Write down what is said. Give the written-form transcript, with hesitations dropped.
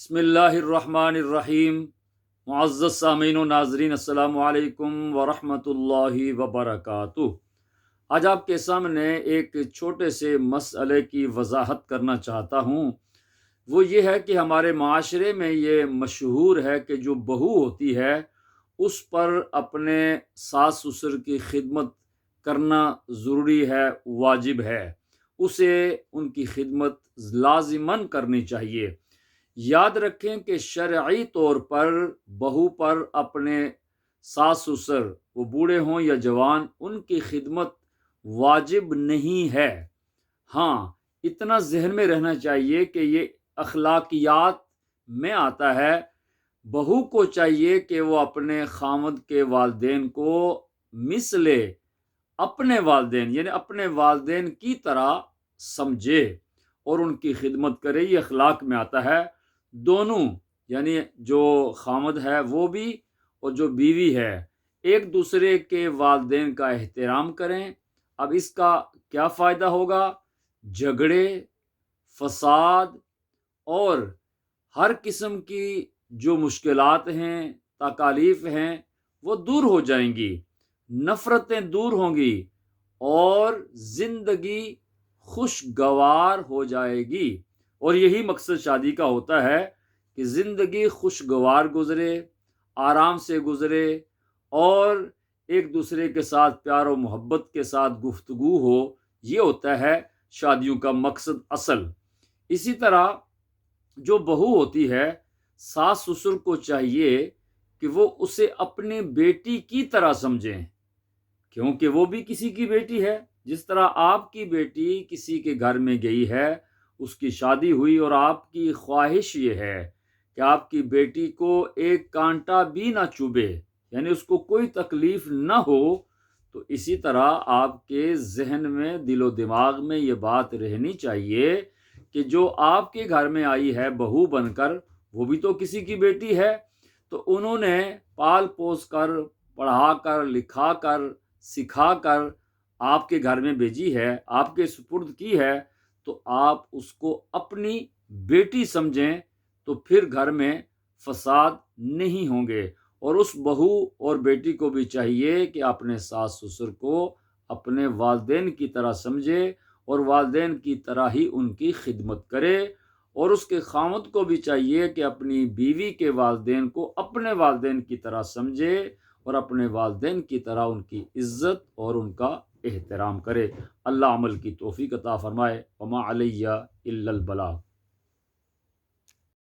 بسم اللہ الرحمن الرحیم۔ معزز سامعین و ناظرین، السلام علیکم ورحمۃ اللہ وبرکاتہ۔ آج آپ کے سامنے ایک چھوٹے سے مسئلے کی وضاحت کرنا چاہتا ہوں۔ وہ یہ ہے کہ ہمارے معاشرے میں یہ مشہور ہے کہ جو بہو ہوتی ہے اس پر اپنے ساس سسر کی خدمت کرنا ضروری ہے، واجب ہے، اسے ان کی خدمت لازماً کرنی چاہیے۔ یاد رکھیں کہ شرعی طور پر بہو پر اپنے ساس سسر، وہ بوڑھے ہوں یا جوان، ان کی خدمت واجب نہیں ہے۔ ہاں، اتنا ذہن میں رہنا چاہیے کہ یہ اخلاقیات میں آتا ہے۔ بہو کو چاہیے کہ وہ اپنے خاوند کے والدین کو مثل اپنے والدین، یعنی اپنے والدین کی طرح سمجھے اور ان کی خدمت کرے۔ یہ اخلاق میں آتا ہے۔ دونوں، یعنی جو خاوند ہے وہ بھی اور جو بیوی ہے، ایک دوسرے کے والدین کا احترام کریں۔ اب اس کا کیا فائدہ ہوگا؟ جھگڑے، فساد اور ہر قسم کی جو مشکلات ہیں، تکالیف ہیں، وہ دور ہو جائیں گی، نفرتیں دور ہوں گی اور زندگی خوشگوار ہو جائے گی۔ اور یہی مقصد شادی کا ہوتا ہے کہ زندگی خوشگوار گزرے، آرام سے گزرے اور ایک دوسرے کے ساتھ پیار و محبت کے ساتھ گفتگو ہو۔ یہ ہوتا ہے شادیوں کا مقصد اصل۔ اسی طرح جو بہو ہوتی ہے، ساس سسر کو چاہیے کہ وہ اسے اپنی بیٹی کی طرح سمجھیں، کیونکہ وہ بھی کسی کی بیٹی ہے۔ جس طرح آپ کی بیٹی کسی کے گھر میں گئی ہے، اس کی شادی ہوئی اور آپ کی خواہش یہ ہے کہ آپ کی بیٹی کو ایک کانٹا بھی نہ چبھے، یعنی اس کو کوئی تکلیف نہ ہو، تو اسی طرح آپ کے ذہن میں، دل و دماغ میں یہ بات رہنی چاہیے کہ جو آپ کے گھر میں آئی ہے بہو بن کر، وہ بھی تو کسی کی بیٹی ہے۔ تو انہوں نے پال پوس کر، پڑھا کر، لکھا کر، سکھا کر آپ کے گھر میں بھیجی ہے، آپ کے سپرد کی ہے، تو آپ اس کو اپنی بیٹی سمجھیں، تو پھر گھر میں فساد نہیں ہوں گے۔ اور اس بہو اور بیٹی کو بھی چاہیے کہ اپنے ساس سسر کو اپنے والدین کی طرح سمجھے اور والدین کی طرح ہی ان کی خدمت کرے۔ اور اس کے خاوند کو بھی چاہیے کہ اپنی بیوی کے والدین کو اپنے والدین کی طرح سمجھے اور اپنے والدین کی طرح ان کی عزت اور ان کا احترام کرے۔ اللہ عمل کی توفیق عطا فرمائے۔ وما علیہ الا البلاغ۔